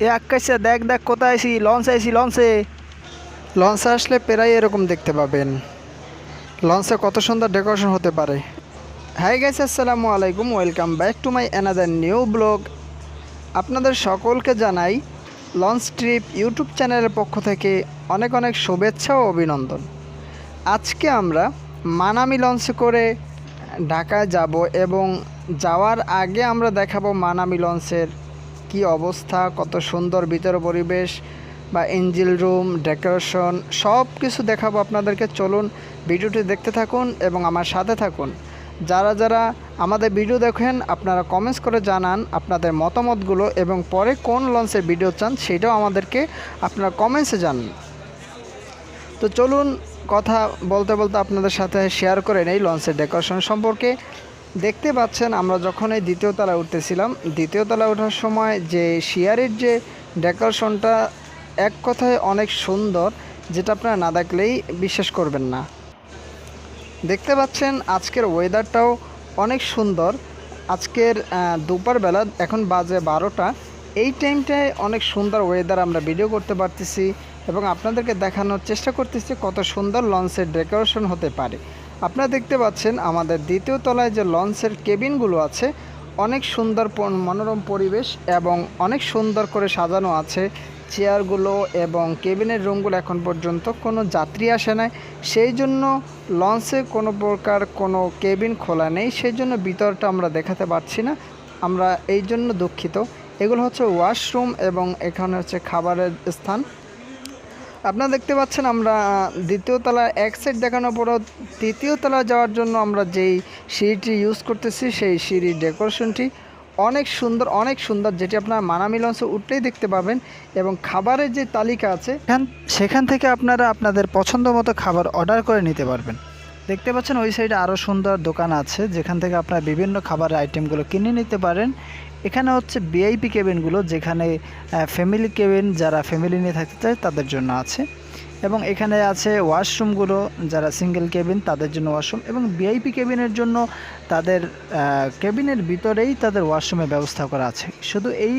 এ আকাশে দেখ দেখ কোথায় আইছি, লঞ্চে আইছি, লঞ্চে। লঞ্চে আসলে প্রায় এরকম দেখতে পাবেন। লঞ্চে কত সুন্দর ডেকোরেশন হতে পারে। হাই গাইস, আসসালামু আলাইকুম, welcome back to my another new blog. আপনাদের সকলকে জানাই লঞ্চ ট্রিপ ইউটিউব চ্যানেলের পক্ষ থেকে অনেক অনেক শুভেচ্ছা ও অভিনন্দন। আজকে আমরা মানামি লঞ্চে করে ঢাকায় যাব এবং যাওয়ার আগে আমরা দেখাবো মানামি লঞ্চের কি অবস্থা, কত সুন্দর ভিতর পরিবেশ বা ইঞ্জিন রুম, ডেকোরেশন সব কিছু দেখাবো আপনাদেরকে। চলুন ভিডিওটি দেখতে থাকুন এবং আমার সাথে থাকুন। যারা যারা আমাদের ভিডিও দেখেন আপনারা কমেন্টস করে জানান আপনাদের মতামতগুলো, এবং পরে কোন লঞ্চের ভিডিও চান সেটাও আমাদেরকে আপনারা কমেন্টসে জানান। তো চলুন কথা বলতে বলতে আপনাদের সাথে শেয়ার করে নেই লঞ্চের ডেকোরেশন সম্পর্কে। দেখতে পাচ্ছেন আমরা যখন এই দ্বিতীয় তলায় উঠতেছিলাম, দ্বিতীয় তলায় ওঠার সময় যে শিয়ারের যে ডেকোরেশনটা এক কথায় অনেক সুন্দর, যেটা আপনারা না দেখলেই বিশ্বাস করবেন না। দেখতে পাচ্ছেন আজকের ওয়েদারটাও অনেক সুন্দর। আজকের দুপুরবেলা, এখন বাজে 12টা, এই টাইমটায় অনেক সুন্দর ওয়েদার, আমরা ভিডিও করতে পারতেছি এবং আপনাদেরকে দেখানোর চেষ্টা করতেছি কত সুন্দর লঞ্চের ডেকোরেশন হতে পারে। আপনারা দেখতে পাচ্ছেন আমাদের দ্বিতীয় তলায় যে লঞ্চের কেবিনগুলো আছে, অনেক সুন্দর মনোরম পরিবেশ এবং অনেক সুন্দর করে সাজানো আছে চেয়ারগুলো, এবং কেবিনের রুমগুলো এখন পর্যন্ত কোনো যাত্রী আসে নাই, সেই জন্য লঞ্চে কোনো প্রকার কোনো কেবিন খোলা নেই, সেই জন্য ভিতরটা আমরা দেখাতে পারছি না, আমরা এই জন্য দুঃখিত। এগুলো হচ্ছে ওয়াশরুম এবং এখানে হচ্ছে খাবারের স্থান। আপনারা দেখতে পাচ্ছেন আমরা দ্বিতীয় তলার এক সাইড দেখানোর পরও তৃতীয় তলায় যাওয়ার জন্য আমরা যেই সিঁড়িটি ইউজ করতেছি, সেই সিঁড়ির ডেকোরেশনটি অনেক সুন্দর, যেটি আপনারা মানামি লঞ্চে উঠলেই দেখতে পাবেন। এবং খাবারের যে তালিকা আছে সেখান থেকে আপনারা আপনাদের পছন্দ মতো খাবার অর্ডার করে নিতে পারবেন। দেখতে পাচ্ছেন ওই সাইডে আরও সুন্দর দোকান আছে, যেখান থেকে আপনারা বিভিন্ন খাবারের আইটেমগুলো কিনে নিতে পারেন। এখানে হচ্ছে ভিআইপি কেবিনগুলো, যেখানে ফ্যামিলি কেবিন, যারা ফ্যামিলি নিয়ে থাকতে চায় তাদের জন্য আছে। এবং এখানে আছে ওয়াশরুমগুলো, যারা সিঙ্গেল কেবিন তাদের জন্য ওয়াশরুম, এবং ভিআইপি কেবিনের জন্য তাদের কেবিনের ভিতরেই তাদের ওয়াশরুমের ব্যবস্থা করা আছে। শুধু এই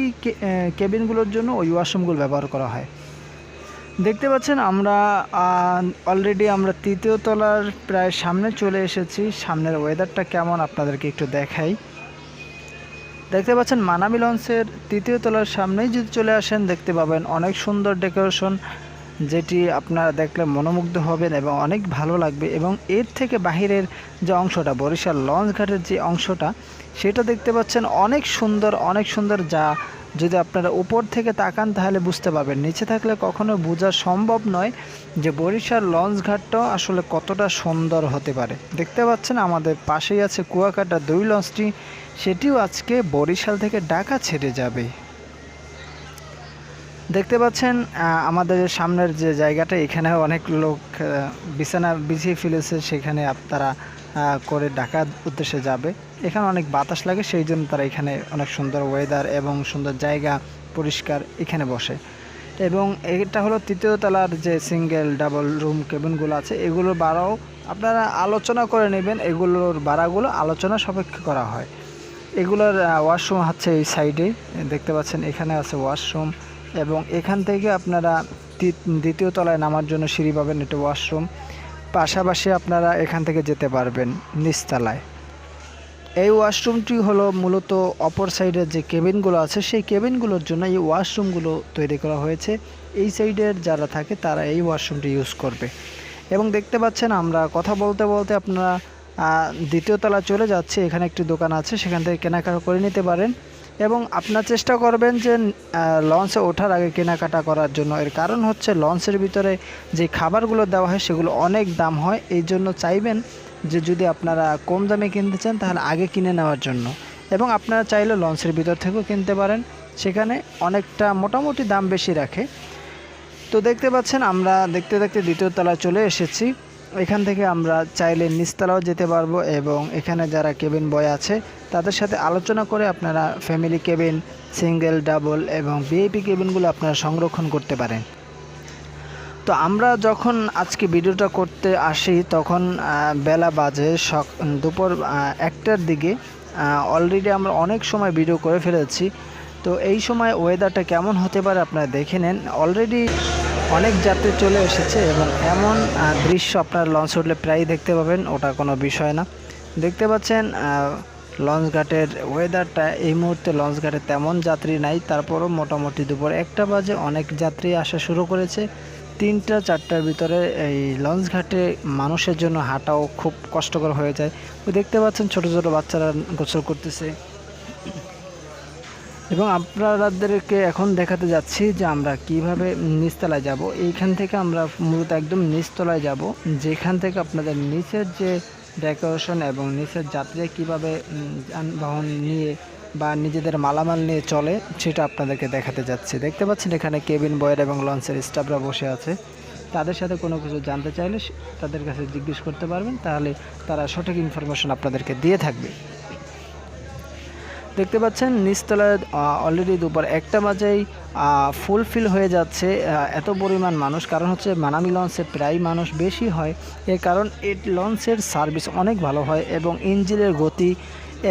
কেবিনগুলোর জন্য ওই ওয়াশরুমগুলো ব্যবহার করা হয়। দেখতে পাচ্ছেন আমরা অলরেডি আমরা তৃতীয় তলার প্রায় সামনে চলে এসেছি। সামনের ওয়েদারটা কেমন আপনাদেরকে একটু দেখাই। দেখতে পাচ্ছেন মানামি লঞ্চের তৃতীয় তলার সামনেই যদি চলে আসেন দেখতে পাবেন অনেক সুন্দর ডেকোরেশন, যেটি আপনারা দেখলে মনোমুগ্ধ হবেন এবং অনেক ভালো লাগবে। এবং এর থেকে বাহিরের যে অংশটা, বরিশাল লঞ্চ ঘাটের যে অংশটা, সেটা দেখতে পাচ্ছেন অনেক সুন্দর, যা যদি আপনারা উপর থেকে তাকান তাহলে বুঝতে পারবেন, নিচে থাকলে কখনো বোঝা সম্ভব নয় যে বরিশাল লঞ্চ ঘাটটা আসলে কতটা সুন্দর হতে পারে। দেখতে পাচ্ছেন আমাদের পাশেই আছে কুয়াকাটা 2 লঞ্চটি, সেটিও আজকে বরিশাল থেকে ঢাকা ছেড়ে যাবে। দেখতে পাচ্ছেন আমাদের সামনের যে জায়গাটা, এখানে অনেক লোক বিছানা বিছিয়ে ফেলেছে, সেখানে আপনারা করে ঢাকার উদ্দেশ্যে যাবে। এখানে অনেক বাতাস লাগে, সেই জন্য তারা এখানে অনেক সুন্দর ওয়েদার এবং সুন্দর জায়গা, পরিষ্কার, এখানে বসে। এবং এটা হলো তৃতীয় তলার যে সিঙ্গেল ডাবল রুম কেবিনগুলো আছে, এগুলোর ভাড়াও আপনারা আলোচনা করে নেবেন, এগুলোর ভাড়াগুলো আলোচনা সাপেক্ষে করা হয়। এগুলোর ওয়াশরুম হচ্ছে এই সাইডে, দেখতে পাচ্ছেন এখানে আছে ওয়াশরুম, এবং এখান থেকে আপনারা দ্বিতীয় তলায় নামার জন্য সিঁড়ি পাবেন, এটা ওয়াশরুম। পাশাপাশি আপনারা এখান থেকে যেতে পারবেন নিচতলায়। এই ওয়াশরুমটি হলো মূলত অপর সাইডের যে কেবিনগুলো আছে, সেই কেবিনগুলোর জন্য এই ওয়াশরুমগুলো তৈরি করা হয়েছে। এই সাইডের যারা থাকে তারা এই ওয়াশরুমটি ইউজ করবে। এবং দেখতে পাচ্ছেন আমরা কথা বলতে বলতে আপনারা দ্বিতীয় তলা চলে যাচ্ছে, এখানে একটি দোকান আছে, সেখান থেকে কেনাকাটা করে নিতে পারেন। এবং আপনার চেষ্টা করবেন যে লঞ্চে ওঠার আগে কেনাকাটা করার জন্য। এর কারণ হচ্ছে লঞ্চের ভিতরে যে খাবারগুলো দেওয়া হয় সেগুলো অনেক দাম হয়, এই জন্য চাইবেন যে যদি আপনারা কম দামে কিনতে চান তাহলে আগে কিনে নেওয়ার জন্য। এবং আপনারা চাইলে লঞ্চের ভিতর থেকেও কিনতে পারেন, সেখানে অনেকটা মোটামুটি দাম বেশি রাখে। তো দেখতে পাচ্ছেন আমরা দেখতে দেখতে দ্বিতীয় তলায় চলে এসেছি। এখান থেকে আমরা চাইলে নিচতলাও যেতে পারবো, এবং এখানে যারা কেবিন বয় আছে তাদের সাথে আলোচনা করে আপনারা ফ্যামিলি কেবিন, সিঙ্গেল, ডাবল এবং ভিআইপি কেবিনগুলো আপনারা সংরক্ষণ করতে পারেন। তো আমরা যখন আজকে ভিডিওটা করতে আসি তখন বেলা বাজে দুপুর 1টার দিকে। অলরেডি আমরা অনেক সময় ভিডিও করে ফেলেছি। তো এই সময় ওয়েদারটা কেমন হতে পারে আপনারা দেখে নেন। অলরেডি অনেক যাত্রী চলে এসেছে এবং এমন দৃশ্য আপনার লঞ্চ উঠলে প্রায়ই দেখতে পাবেন, ওটা কোনো বিষয় না। দেখতে পাচ্ছেন লঞ্চঘাটের ওয়েদারটা, এই মুহূর্তে লঞ্চঘাটে তেমন যাত্রী নাই, তারপরও মোটামুটি দুপুর 1টা বাজে অনেক যাত্রী আসা শুরু করেছে। 3টা-4টার ভিতরে এই লঞ্চঘাটে মানুষের জন্য হাঁটাও খুব কষ্টকর হয়ে যায়। দেখতে পাচ্ছেন ছোট ছোট বাচ্চারা গোসল করতেছে এবং আপনাদেরকে এখন দেখাতে যাচ্ছি যে আমরা কিভাবে নিচতলায় যাব। এইখান থেকে আমরা মূলত একদম নিচতলায় যাব, যেখান থেকে আপনাদের নিচের যে ডেকোরেশন এবং নিচের যাত্রী কিভাবে যানবাহন নিয়ে বা নিজেদের মালামাল নিয়ে চলে সেটা আপনাদেরকে দেখাতে যাচ্ছি। দেখতে পাচ্ছেন এখানে কেবিন বয়ের এবং লঞ্চের স্টাফরা বসে আছে। তাদের সাথে কোনো কিছু জানতে চাইলে তাদের কাছে জিজ্ঞেস করতে পারবেন, তাহলে তারা সঠিক ইনফরমেশন আপনাদেরকে দিয়ে থাকবে। দেখতে পাচ্ছেন নিচতলায় অলরেডি দুপুর 1টা বাজেই ফুলফিল হয়ে যাচ্ছে, এত পরিমাণ মানুষ। কারণ হচ্ছে মানামি লঞ্চে প্রায় মানুষ বেশি হয়, এর কারণ এই লঞ্চের সার্ভিস অনেক ভালো হয় এবং ইঞ্জিনের গতি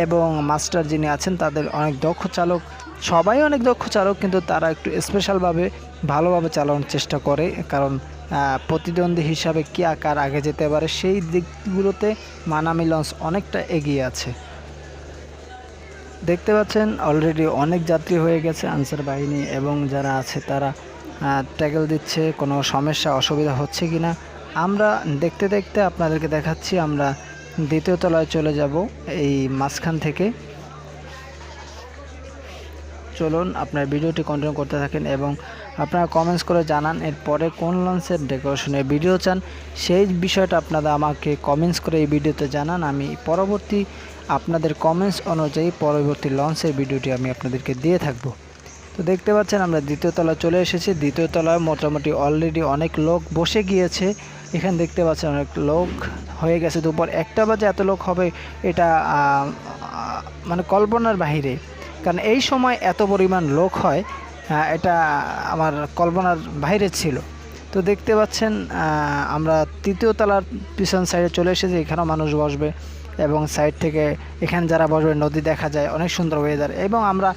এবং মাস্টার যিনি আছেন তাদের অনেক দক্ষ চালক, সবাই অনেক দক্ষ চালক, কিন্তু তারা একটু স্পেশালভাবে ভালোভাবে চালানোর চেষ্টা করে। কারণ প্রতিদ্বন্দ্বী হিসাবে কে কার আগে যেতে পারে সেই দিকগুলোতে মানামি লঞ্চ অনেকটা এগিয়ে আছে। দেখতে পাচ্ছেন অলরেডি অনেক যাত্রী হয়ে গেছে, আনসার বাহিনী এবং যারা আছে তারা ট্যাকেল দিচ্ছে কোনো সমস্যা অসুবিধা হচ্ছে কি না। আমরা দেখতে দেখতে আপনাদেরকে দেখাচ্ছি। আমরা দ্বিতীয় তলায় চলে যাব এই মাঝখান থেকে। চলুন আপনার ভিডিওটি কন্টিনিউ করতে থাকেন এবং আপনারা কমেন্টস করে জানান এরপরে কোন লঞ্চের ডেকোরেশনের ভিডিও চান, সেই বিষয়টা আপনারা আমাকে কমেন্টস করে এই ভিডিওতে জানান। আমি পরবর্তী আপনাদের কমেন্টস অনুযায়ী পরবর্তী লঞ্চের ভিডিওটি আমি আপনাদেরকে দিয়ে থাকব। তো দেখতে পাচ্ছেন আমরা দ্বিতীয় তলায় চলে এসেছি। দ্বিতীয় তলায় মোটামুটি অলরেডি অনেক লোক বসে গিয়েছে। এখানে দেখতে পাচ্ছেন অনেক লোক হয়ে গেছে। দুপুর 1টা বাজে এত লোক হবে এটা মানে কল্পনার বাহিরে, কারণ এই সময় এত পরিমাণ লোক হয় এটা আমার কল্পনার বাইরে ছিল। তো দেখতে পাচ্ছেন আমরা তৃতীয় তলার পিছন সাইডে চলে এসেছি। এখানেও মানুষ বসবে এবং সাইড থেকে এখানে যারা বসবে নদী দেখা যায়, অনেক সুন্দর ওয়েদার। এবং আমরা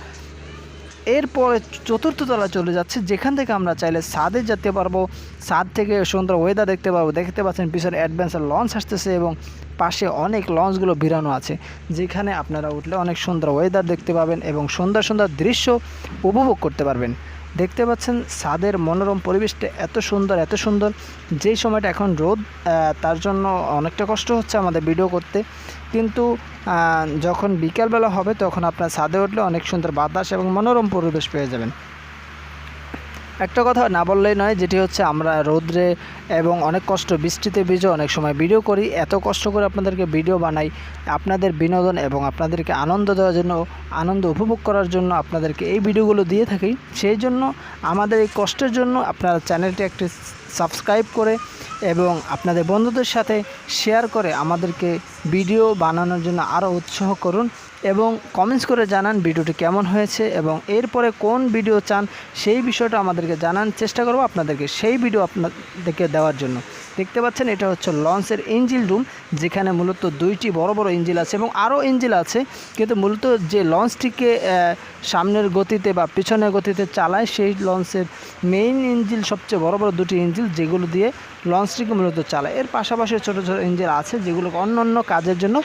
এরপরে চতুর্থ তলা চলে যাচ্ছি, যেখান থেকে আমরা চাইলে ছাদে যেতে পারবো, ছাদ থেকে সুন্দর ওয়েদার দেখতে পারবো। দেখতে পাচ্ছেন পিছনে অ্যাডভেঞ্চার লঞ্চ আসতেছে এবং পাশে অনেক লঞ্চগুলো ভিড়ানো আছে, যেখানে আপনারা উঠলে অনেক সুন্দর ওয়েদার দেখতে পাবেন এবং সুন্দর সুন্দর দৃশ্য উপভোগ করতে পারবেন। দেখতে পাচ্ছেন ছাদের মনোরম পরিবেশটা এত সুন্দর এত সুন্দর। যেই সময়টা এখন রোদ, তার জন্য অনেকটা কষ্ট হচ্ছে আমাদের ভিডিও করতে, কিন্তু যখন বিকালবেলা হবে তখন আপনার ছাদে উঠলে অনেক সুন্দর বাতাস এবং মনোরম পরিবেশ পেয়ে যাবেন। একটা কথা না বললেই নয়, যেটি হচ্ছে আমরা রোদ্রে এবং অনেক কষ্ট বৃষ্টিতে ভিজে অনেক সময় ভিডিও করি। এত কষ্ট করে আপনাদেরকে ভিডিও বানাই আপনাদের বিনোদন এবং আপনাদেরকে আনন্দ দেওয়ার জন্য, আনন্দ উপভোগ করার জন্য আপনাদেরকে এই ভিডিওগুলো দিয়ে থাকি। সেই জন্য আমাদের এই কষ্টের জন্য আপনারা চ্যানেলটি একটি সাবস্ক্রাইব করে এবং আপনাদের বন্ধুদের সাথে শেয়ার করে আমাদেরকে ভিডিও বানানোর জন্য আরও উৎসাহ করুন এবং কমেন্টস করে জানান ভিডিওটি কেমন হয়েছে এবং এরপরে কোন ভিডিও চান সেই বিষয়টা আমাদেরকে জানান। চেষ্টা করব আপনাদেরকে সেই ভিডিও আপনাদেরকে দেওয়ার জন্য। দেখতে পাচ্ছেন এটা হচ্ছে লঞ্চের ইঞ্জিন রুম, যেখানে মূলত 2টি বড় বড় ইঞ্জিন আছে এবং আরও ইঞ্জিন আছে, কিন্তু মূলত যে লঞ্চটিকে সামনের গতিতে বা পিছনের গতিতে চালায় সেই লঞ্চের মেইন ইঞ্জিন, সবচেয়ে বড় বড় 2টি ইঞ্জিন যেগুলো দিয়ে লঞ্চটিকে মূলত চালায়। এর পাশাপাশি ছোটো ছোটো ইঞ্জিন আছে যেগুলো অন্য কাজের জন্য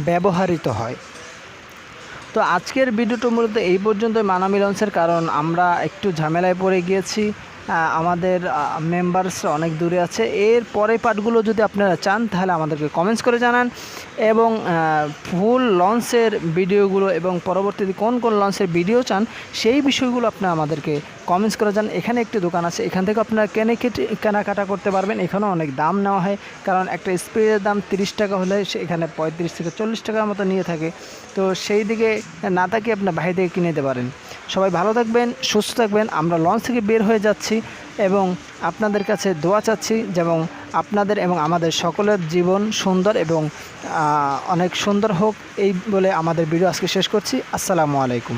ব্যবহৃত হয়। তো আজকের ভিডিওটা মূলত এই পর্যন্ত মানামি লঞ্চের, কারণ আমরা একটু ঝামেলায় পড়ে গিয়েছি, আমাদের মেম্বার্সরা অনেক দূরে আছে। এর পরে পার্টগুলো যদি আপনারা চান তাহলে আমাদেরকে কমেন্টস করে জানান এবং ফুল লঞ্চের ভিডিওগুলো এবং পরবর্তীতে কোন কোন লঞ্চের ভিডিও চান সেই বিষয়গুলো আপনারা আমাদেরকে কমেন্টস করে যান। এখানে একটি দোকান আছে, এখান থেকে আপনারা কেনাকাটা করতে পারবেন। এখানেও অনেক দাম নেওয়া হয়, কারণ একটা স্প্রের দাম 30 টাকা হলে এখানে 35 থেকে 40 টাকার মতো নিয়ে থাকে। তো সেই দিকে না তাকিয়ে আপনার বাইরে থেকে কিনে নিতে পারেন। সবাই ভালো থাকবেন, সুস্থ থাকবেন। আমরা লঞ্চ থেকে বের হয়ে যাচ্ছি এবং আপনাদের কাছে দোয়া চাচ্ছি যেমন আপনাদের এবং আমাদের সকলের জীবন সুন্দর এবং অনেক সুন্দর হোক, এই বলে আমাদের ভিডিও আজকে শেষ করছি। আসসালামু আলাইকুম।